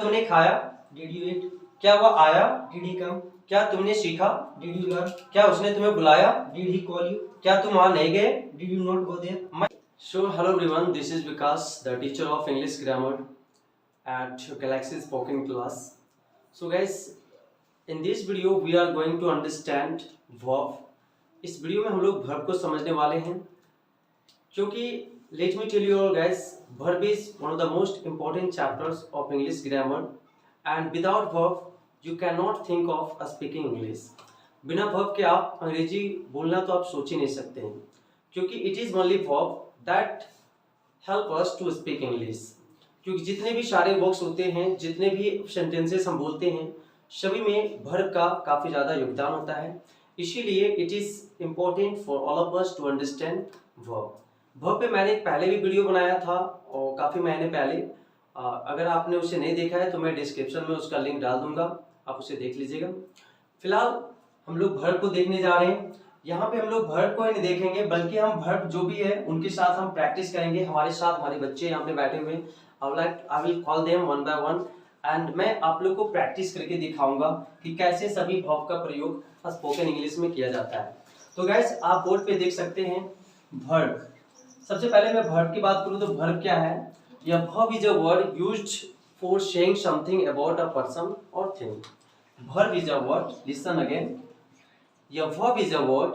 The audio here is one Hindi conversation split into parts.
तुमने खाया, डिड यू ईट? क्या वह आया, डिड ही कम? क्या तुमने सीखा, डिड यू लर्न? क्या उसने तुम्हें बुलाया, डिड ही कॉल यू? क्या तुम वहां नहीं गए, did you not go there? So hello everyone, this is Vikas, the teacher of English grammar at Galaxy Spoken Class. So guys, in this video we are going to understand verb. इस वीडियो में हम लोग verb को समझने वाले हैं, क्योंकि let me tell you all guys, verb is one of the most important chapters of English grammar, and without verb you cannot think of speaking English. बिना verb के आप अंग्रेजी बोलना तो आप सोच ही नहीं सकते हैं, क्योंकि it is only verb that help us to speak English. क्योंकि जितने भी सारे वर्ड्स होते हैं, जितने भी सेंटेंसेस हम बोलते हैं, सभी में verb का काफ़ी ज़्यादा योगदान होता है. इसीलिए it is important for all of us to understand verb. verb पे मैंने पहले भी वीडियो बनाया था और काफ़ी महीने पहले. अगर आपने उसे नहीं देखा है तो मैं डिस्क्रिप्शन में उसका लिंक डाल दूंगा, आप उसे देख लीजिएगा. फिलहाल हम लोग verb को देखने जा रहे हैं. यहाँ पे हम लोग verb को ही नहीं देखेंगे, बल्कि हम verb जो भी है उनके साथ हम प्रैक्टिस करेंगे. हमारे साथ हमारे बच्चे यहाँ पे बैठे हुए हैं. I will call them one by one and मैं आप लोग को प्रैक्टिस करके दिखाऊंगा कि कैसे सभी verb का प्रयोग स्पोकन इंग्लिश में किया जाता है. तो गाइस आप बोर्ड पे देख सकते हैं verb. सबसे पहले मैं verb की बात करूँ तो verb क्या है? यह verb is a word used for saying something about a person or thing. Verb is a word, listen again. A verb is a word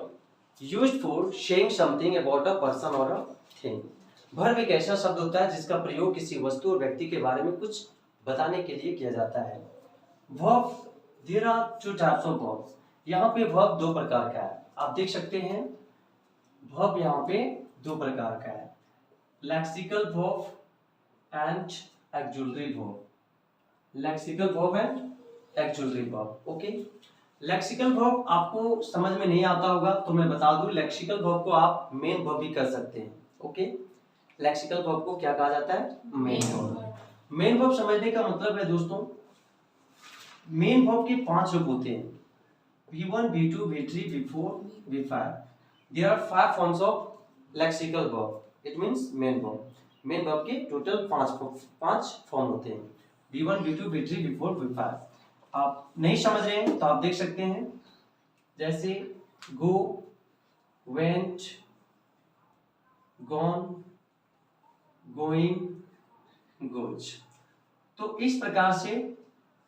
used for saying something about a person or a thing. verb एक ऐसा शब्द होता है जिसका प्रयोग किसी वस्तु और व्यक्ति के बारे में कुछ बताने के लिए किया जाता है. verb, there are two types of verbs. यहाँ पे verb दो प्रकार का है, आप देख सकते हैं. verb यहाँ पे दो प्रकार का है, lexical verb and auxiliary verb. lexical verb and auxiliary verb. Okay. Lexical verb आपको समझ में नहीं आता होगा तो मैं बता दूं, लेक्सिकल वर्ब को आप मेन वर्ब भी कर सकते हैं. ओके, लेक्सिकल वर्ब को क्या कहा जाता है? Main verb. मेन वर्ब समझने का मतलब है दोस्तों, मेन वर्ब के 5 रूप होते हैं: V1, V2, V3, V4, V5. There are 5 forms of lexical verb. It means main verb. Main verb के टोटल 5 फॉर्म होते हैं: V1, V2, V3, V4, V5. आप नहीं समझ रहे हैं तो आप देख सकते हैं, जैसे गो, वेंट, गॉन, गोइंग, गोज. तो इस प्रकार से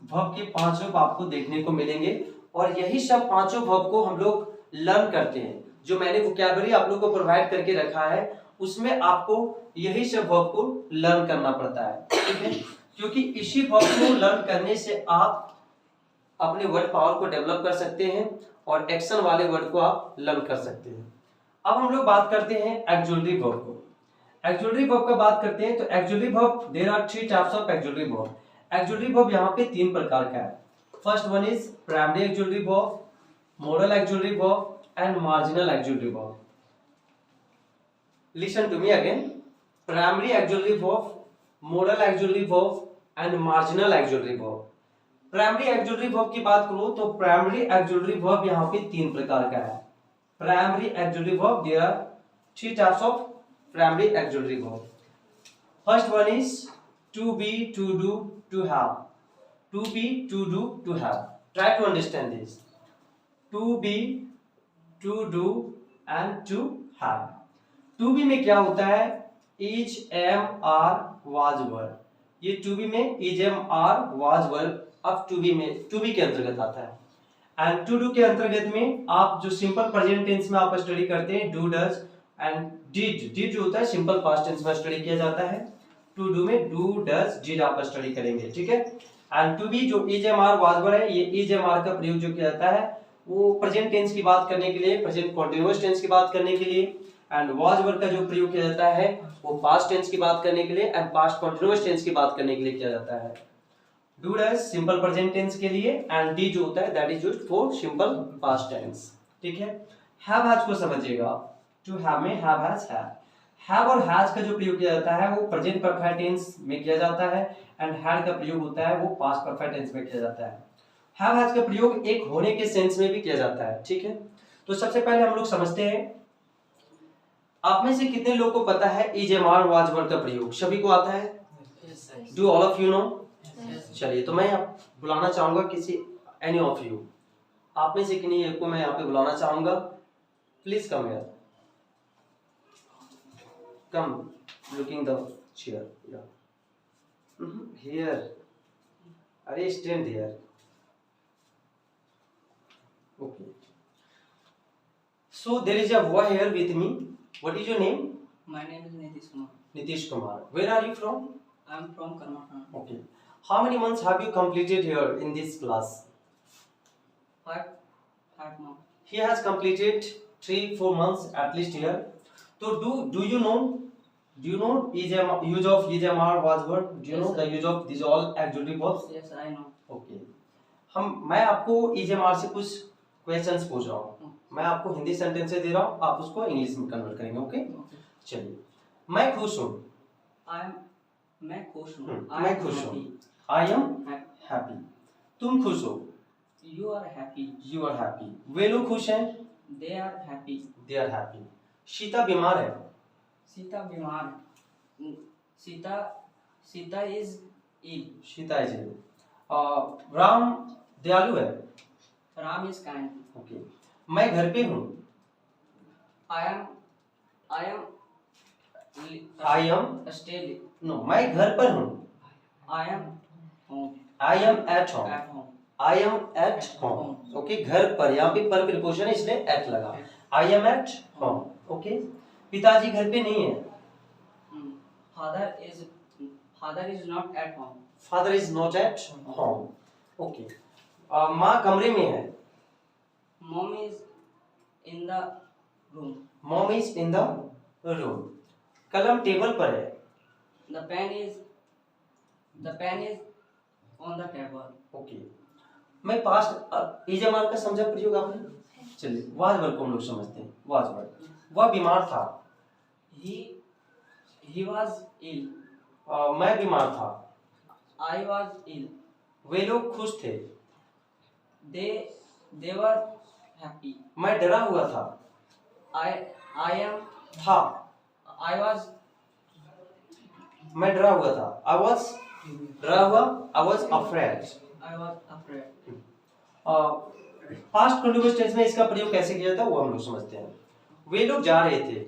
वर्ब के 5 रूप आपको देखने को मिलेंगे, और यही सब 5 वर्ब को हम लोग लर्न करते हैं. जो मैंने वोकैबुलरी आप लोग को प्रोवाइड करके रखा है उसमें आपको यही सब वर्ब को लर्न करना पड़ता है. ठीक है, क्योंकि इसी वर्ब को लर्न करने से आप अपने वर्ड पावर को डेवलप कर सकते हैं और एक्शन वाले वर्ड को आप लर्न कर सकते हैं. अब हम लोग बात करते हैं ऑक्सिलरी वर्ब को. ऑक्सिलरी वर्ब का बात करते हैं तो auxiliary verb, there are 3 types of auxiliary verb. Auxiliary verb यहाँ पे 3 प्रकार का है. First one is primary auxiliary verb, modal auxiliary verb and marginal auxiliary verb. Listen to me again. Primary auxiliary verb, modal auxiliary verb and marginal auxiliary verb. Primary auxiliary verb की बात करूं तो प्राइमरी ऑक्सिलरी वर्ब यहाँ पे 3 प्रकार का है. Primary auxiliary verb, there are 3 types of primary auxiliary verb. First one is to be, to do, to have. To be, to do, to have. Try to understand this. To be, to do and to have. To be में क्या होता है? Is, am, are, was verb. ये टू बी में is, am, are, was verb अब टू बी में, टू बी के अंतर्गत आता है. एंड टू डू के अंतर्गत में आप जो सिंपल प्रेजेंट टेंस में आप स्टडी करते हैं, do, does and did. Did जो होता है सिंपल पास्ट टेंस में स्टडी किया जाता है. टू डू में डू, डज, डिड आप स्टडी करेंगे. ठीक है. एंड टू बी जो is, am, are, was verb है, ये इज, एम, आर का प्रयोग जो किया जाता है वो प्रेजेंट टेंस की बात करने के लिए, प्रेजेंट कंटीन्यूअस टेंस की बात करने के लिए. एंड वाज वर्ब का जो प्रयोग किया जाता है वो पास्ट टेंस की बात करने के लिए एंड पास्ट कंटीन्यूअस टेंस की बात करने के लिए किया जाता है. Do, does simple present tense के लिए एंड डी जो होता है that is used for simple past tense. ठीक है. हैव, हैज को समझिएगा. टू हैव में हैव, हैज, हैव. हैव और हैज का जो प्रयोग किया जाता है वो प्रेजेंट परफेक्ट टेंस में किया जाता है एंड हैड का प्रयोग होता है वो पास्ट परफेक्ट टेंस में किया जाता है. हैव, हैज का प्रयोग एक होने के सेंस में भी किया जाता है. ठीक है. तो सबसे पहले हम लोग समझते हैं, आप में से कितने लोगों को पता है is, am, are, was verb का प्रयोग? सभी को आता है? Do all of you know? चलिए, तो मैं आप बुलाना चाहूंगा किसी एनी ऑफ यू, आप में से किन्हीं एक को मैं यहाँ पे बुलाना चाहूंगा। Please come here, come looking the chair here, अरे stand here, okay. So there is a boy here with me. What is your name? My name is Nitish Kumar. Nitish Kumar. Where are you from? I am from Karnataka. Okay. How many months have you completed here in this class? Five months. He has completed 3-4 months at least here. So do you know use of EJMR buzzword? Do you know the use of these all auxiliary verbs? Yes, I know. Okay. मैं आपको EJMR से कुछ क्वेश्चंस पूछ रहा हूँ, मैं आपको हिंदी सेंटेंस दे रहा हूँ, आप उसको इंग्लिश में कन्वर्ट करेंगे। ओके चलिए, मैं खुश हूँ, मैं खुश हूँ, मैं खुश हूँ, आई एम हैप्पी। तुम खुश हो, you are happy, you are happy. वे लोग खुश हैं, they are happy, they are happy. Sita बीमार है, सीता बीमार है, Sita is ill, Sita is ill. Ram दयालु है, राम इज काइंड। ओके। मैं घर पे हूँ, आई एम स्टे, नो मैं घर पर हूँ, I am home, I am at home, at home, I am at home. Okay, घर पर, यहाँ पे पर प्रीपोजिशन है इसलिए एट लगा, I am at home. Okay, पिताजी घर पे नहीं है, father is not at home, father is not at home. Okay, माँ कमरे में है, mom is in the room, mom is in the room. कलम टेबल पर है, the pen is on the table. Okay. मैं पास्ट इजमाल का समझा प्रयोग आपने? चलिए, वाज वर्ड को हम लोग समझते हैं। वाज वर्ड, वह बीमार था, ही वाज इल, मैं बीमार था, आई वाज इल। वे लोग खुश थे, दे वर हैप्पी, मैं डरा हुआ था, आई एम था, आई वाज, मैं डरा हुआ था, आई वाज डरा हुआ, I was afraid, I was afraid. Past continuous tense में इसका प्रयोग कैसे किया जाता है वो हम लोग समझते हैं। वे लोग जा रहे थे,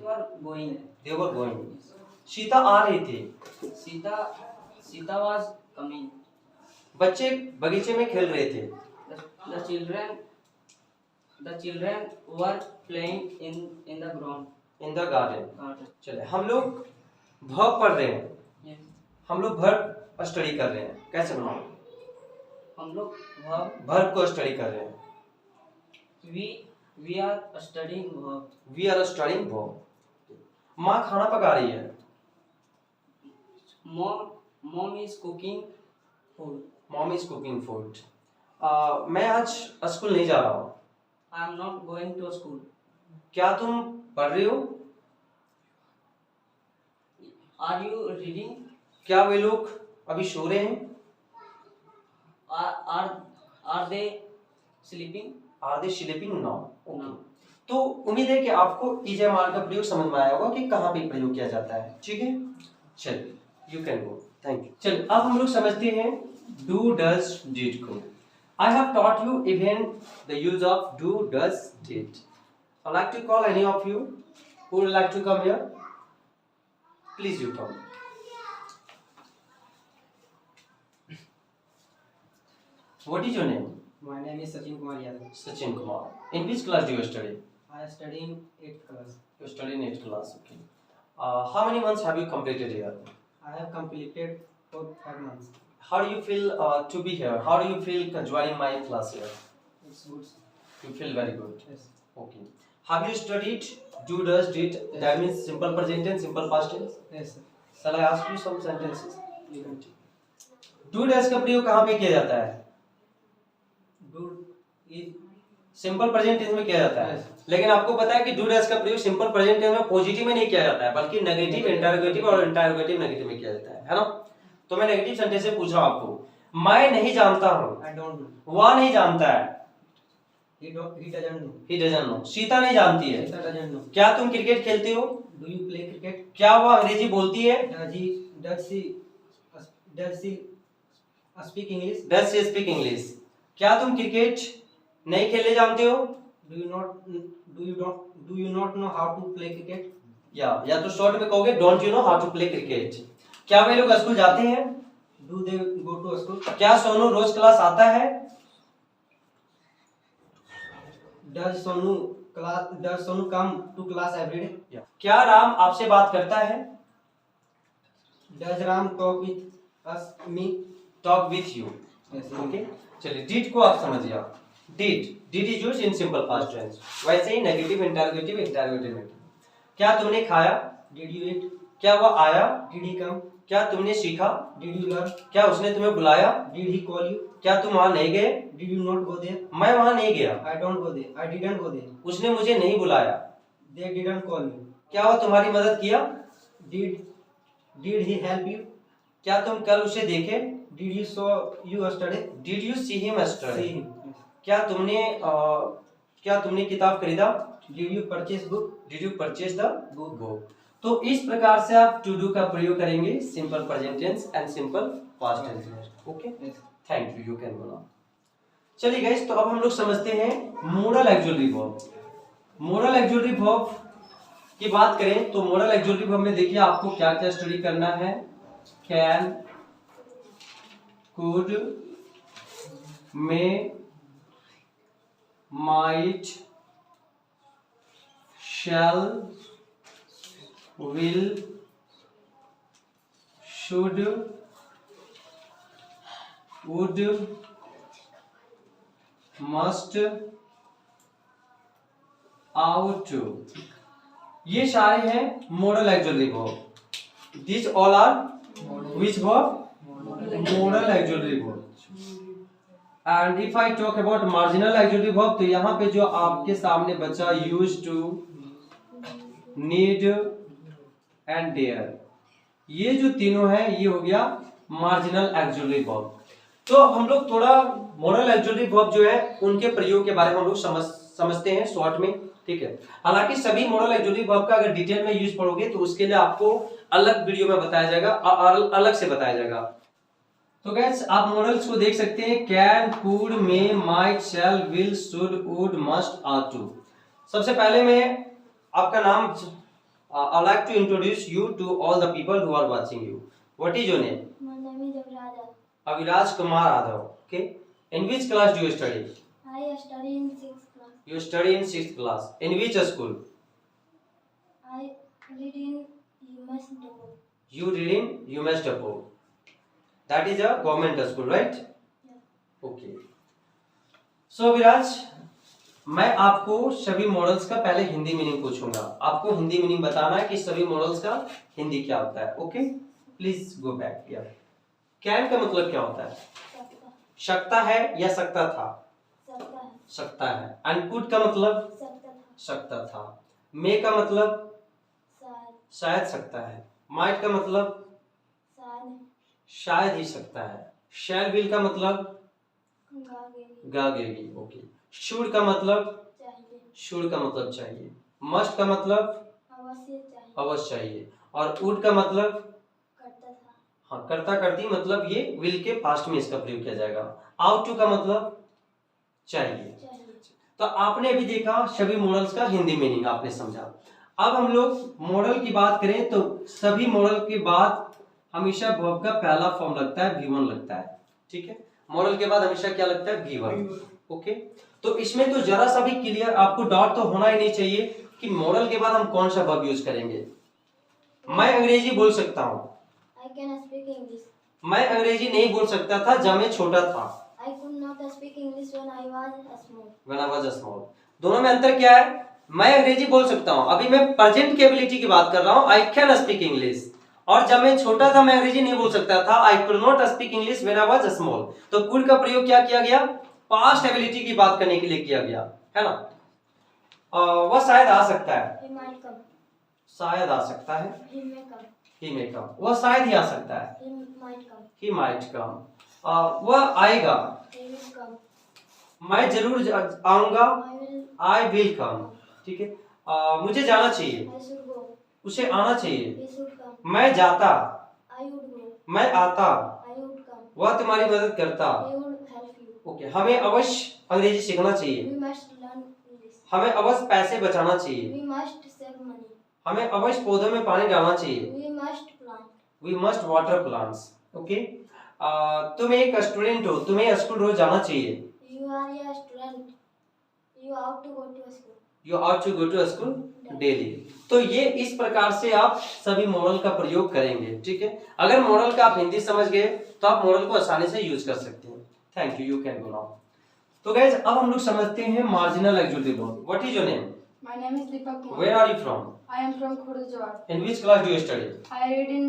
दे वर गोइंग। सीता आ रही थी, सीता वाज कमिंग। बच्चे बगीचे में खेल रहे थे, The children were playing in the ground. In the garden. चले, हम लोग वर्ब पढ़ रहे हैं, Yes. हम लोग वर्ब स्टडी कर रहे हैं। कैसे बनाओ? हम लोग वर्ब को स्टडी कर रहे हैं। we are studying verb. We are studying verb. माँ खाना पका रही है, Mom is cooking food. Mom is cooking food. मैं आज स्कूल नहीं जा रहा हूँ, I am not going to school. क्या तुम पढ़ रही हो? Are you reading? क्या वे लोग अभी सो रहे हैं? Are they sleeping? Are they sleeping now? No. तो उम्मीद है कि आपको इजेमार का प्रयोग समझ में आया होगा कि कहाँ पे प्रयोग किया जाता है। ठीक है, चलिए, you can go. Thank you. चलिए, अब हम लोग समझते हैं डू डज डिड को। I have taught you even the use of do, does, did. I'd like to call any of you who would like to come here. Please, you come. What is your name? My name is Sachin Kumar Yadav. Sachin Kumar. In which class do you study? I study in 8th class. You study in 8th class. Okay. How many months have you completed here? I have completed 5 months. How do you feel to be here? How do you feel joining my class here? It's good. You feel very good. Yes. Okay. Have you studied do, does, did? Yes. That means simple present tense, simple past tense. Yes, sir. Shall I ask you some sentences? You can. Do, does का प्रयोग कहाँ पे किया जाता है? Do is simple present tense में किया जाता है। Yes. लेकिन आपको पता है कि डू डज का प्रयोग सिंपल प्रेजेंट टेंस में पॉजिटिव में नहीं किया जाता है, बल्कि नेगेटिव, इंटरोगेटिव और इंटरोगेटिव नेगेटिव में किया जाता है ना? तो मैं नेगेटिव सेंटेंस से पूछ रहा हूं आपको। मैं नहीं जानता हूं, I don't know. वह नहीं जानता है, He doesn't know. He doesn't know. Sita नहीं जानती है। Sita doesn't know. क्या तुम क्रिकेट खेलते हो? Do you play cricket? क्या वह अंग्रेजी बोलती है? Does she speak English, does she speak English. क्या तुम क्रिकेट नहीं खेलने जानते हो? Do you not know how to play cricket. या तो शॉर्ट में कहोगे don't you know how to play cricket. क्या वे लोग स्कूल जाते हैं? Do they go to school. क्या सोनू रोज क्लास आता है? Does Sonu come to class every day. क्या राम आपसे बात करता है? Does Ram talk with us me, talk with you. Okay, चलिए डिड को आप समझिए। Did is used in simple past tense. वैसे ही नेगेटिव, इंटरोगेटिव, इंटरोगेटिव। क्या तुमने खाया? Did you eat. क्या वह आया? Did he come. क्या तुमने सीखा? Did you learn. क्या उसने तुम्हें बुलाया? Did he call you. क्या तुम वहां नहीं गए? Did you not go there. मैं वहां नहीं गया। I don't go there, I didn't go there. उसने मुझे नहीं बुलाया। They didn't call me. क्या वह तुम्हारी मदद किया? Did he help you. क्या तुम कल उसे देखे? Did you saw you yesterday. Did you see him yesterday. क्या तुमने किताब खरीदा? Did you purchase book. Did you purchase the book. तो इस प्रकार से आप टू डू का प्रयोग करेंगे simple present tense and simple past tense में। ओके, थैंक यू कैन बोला। चलिए गाइस, तो अब हम लोग समझते हैं modal auxiliary verb. Modal auxiliary verb की बात करें तो मोडल ऑक्सिलरी वर्ब में देखिए आपको क्या क्या स्टडी करना है। Can, could, may, might, shall, will, should, would, must, ought, ये सारे हैं modal auxiliary verb. This all are which verb? Modal auxiliary verb. And if I talk about marginal auxiliary verb, तो यहाँ पे जो आपके सामने बचा use to, need and dare, ये जो तीनों है ये हो गया मार्जिनल ऑक्सिलरी वर्ब। तो अब हम लोग थोड़ा मॉडल ऑक्सिलरी वर्ब जो है उनके प्रयोग के बारे में हम लोग समझते हैं शॉर्ट में, ठीक है। हालांकि सभी मॉडल ऑक्सिलरी वर्ब का अगर डिटेल में यूज पढ़ोगे तो उसके लिए आपको अलग वीडियो में बताया जाएगा और अलग से बताया जाएगा। तो गाइस आप मॉडल्स को देख सकते हैं, can, could, may, might, shall, will, should, would, must, are to. सबसे पहले मैं आपका नाम I like to introduce you to all the people who are watching you. What is your name? My name is Aviraj. Aviraj Kumar Adhav. Okay. In which class do you study? I study in 6th class. You study in 6th class. In which school? I read in UMass Depot. You read in UMass Depot. That is a government school, right? Yeah. Okay. So Aviraj, मैं आपको सभी मॉडल्स का पहले हिंदी मीनिंग पूछूंगा। आपको हिंदी मीनिंग बताना है कि सभी मॉडल्स का हिंदी क्या होता है। Okay, please go back here. Can का मतलब क्या होता है? सकता है या सकता था? सकता है। एंड कुड का मतलब? सकता था। मे का मतलब? शायद सकता है। माइट का मतलब? शायद ही सकता है। शैल विल का मतलब? गागेगी। ओके। शुड का मतलब? शुड का मतलब चाहिए। मस्ट का मतलब? अवश्य चाहिए। और वुड का मतलब? करता था। हाँ, करता करती मतलब ये विल के पास्ट में इसका प्रयोग किया जाएगा। आउट टू का मतलब? चाहिए। तो आपने अभी देखा सभी मॉडल्स का हिंदी मीनिंग आपने समझा। अब हम लोग मॉडल की बात करें तो सभी मॉडल के बाद हमेशा वर्ब का पहला फॉर्म लगता है V1 लगता है, ठीक है। मॉडल के बाद हमेशा क्या लगता है? V1। ओके, तो इसमें तो जरा सा भी क्लियर आपको डाउट तो होना ही नहीं चाहिए कि मॉडल के बाद हम कौन सा वर्ब यूज करेंगे। मैं अंग्रेजी बोल सकता हूँ। I can speak English. मैं अंग्रेजी नहीं बोल सकता था जब मैं छोटा था। I could not speak English when I was small. When I was small. दोनों में अंतर क्या है? मैं अंग्रेजी बोल सकता हूँ, अभी मैं प्रेजेंट की एबिलिटी की बात कर रहा हूँ। I can speak English। और जब मैं छोटा था मैं अंग्रेजी नहीं बोल सकता था। I could not speak English when I was small। तो could का प्रयोग क्या किया गया? पास्ट एबिलिटी की बात करने के लिए किया गया है ना। वह शायद आ सकता है। He might come. शायद आ सकता है। He may come. He may come। वह शायद ही आ सकता है। He might come. He might come। वह आएगा। He will come. मैं जरूर आऊंगा। I I will. will come। ठीक है। मुझे जाना चाहिए। I should go. उसे आना चाहिए। He should come. मैं जाता। I would go. मैं आता। I would come. वह तुम्हारी मदद करता। He would help you. Okay, हमें अवश्य अंग्रेजी सीखना चाहिए। We must learn English. हमें अवश्य पैसे बचाना चाहिए। We must save money. हमें अवश्य पौधों में पानी डालना चाहिए। We must plant. We must water plants. Okay, तुम एक स्टूडेंट हो, तुम्हें स्कूल रोज जाना चाहिए। You are a student. You have to go to school. You are to go to school daily. तो ये इस प्रकार से आप सभी मॉडल का प्रयोग करेंगे, ठीक है। अगर मॉडल का आप हिंदी समझ गए तो आप मॉडल को आसानी से यूज कर सकते हैं। Thank you, you can go now. तो गाइस, अब हम लोग समझते हैं marginal exclusive loan. What is your name? My name is Deepak Kumar. Where are you from? I am from Khurjawar. In which class do you study? I read in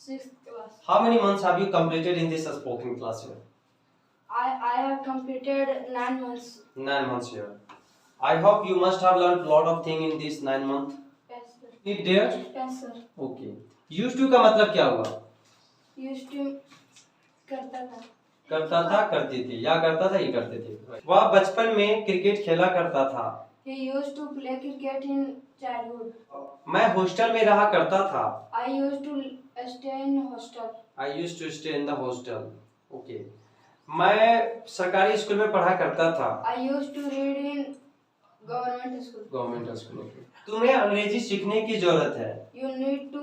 6th class. How many months have you completed in this spoken class here? I have completed 9 months. 9 months here. I hope you must have learned lot of thing in this 9 month. Yes, sir. It there? Yes, sir. Okay. Used to का मतलब क्या हुआ? Used to करता था. करता था, करती थी, या करता था, ये करते थे। वह बचपन में क्रिकेट खेला करता था। He used to play cricket in childhood. मैं हॉस्टल में रहा करता था। I used to stay in hostel. I used to stay in the hostel. Okay. मैं सरकारी स्कूल में पढ़ा करता था। I used to read in government school. Government school. तुम्हें अंग्रेजी सीखने की जरूरत है। You need to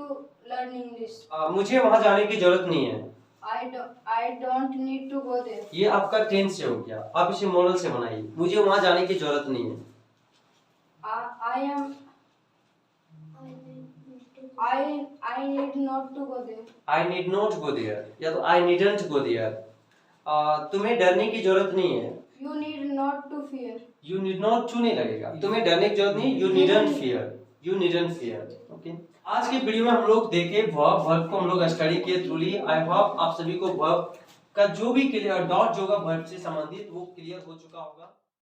learn English. मुझे वहाँ जाने की जरूरत नहीं है। I don't need to go there. ये आपका टेंस से हो गया, आप इसे मॉडल से बनाइए। मुझे वहाँ जाने की जरूरत नहीं है। I am. I need not to go there. I need not go there या तो I needn't go there। तुम्हें डरने की जरूरत नहीं है। You need not to fear. You need not to नहीं लगेगा, तुम्हें डरने की जरूरत नहीं। You needn't fear, you needn't fear। Okay, आज की वीडियो में हम लोग देखे वर्ब को हम लोग स्टडी किए थ्रूली। आई होप आप सभी को वर्ब का जो भी क्लियर डाउट जो होगा वर्ब से संबंधित वो क्लियर हो चुका होगा।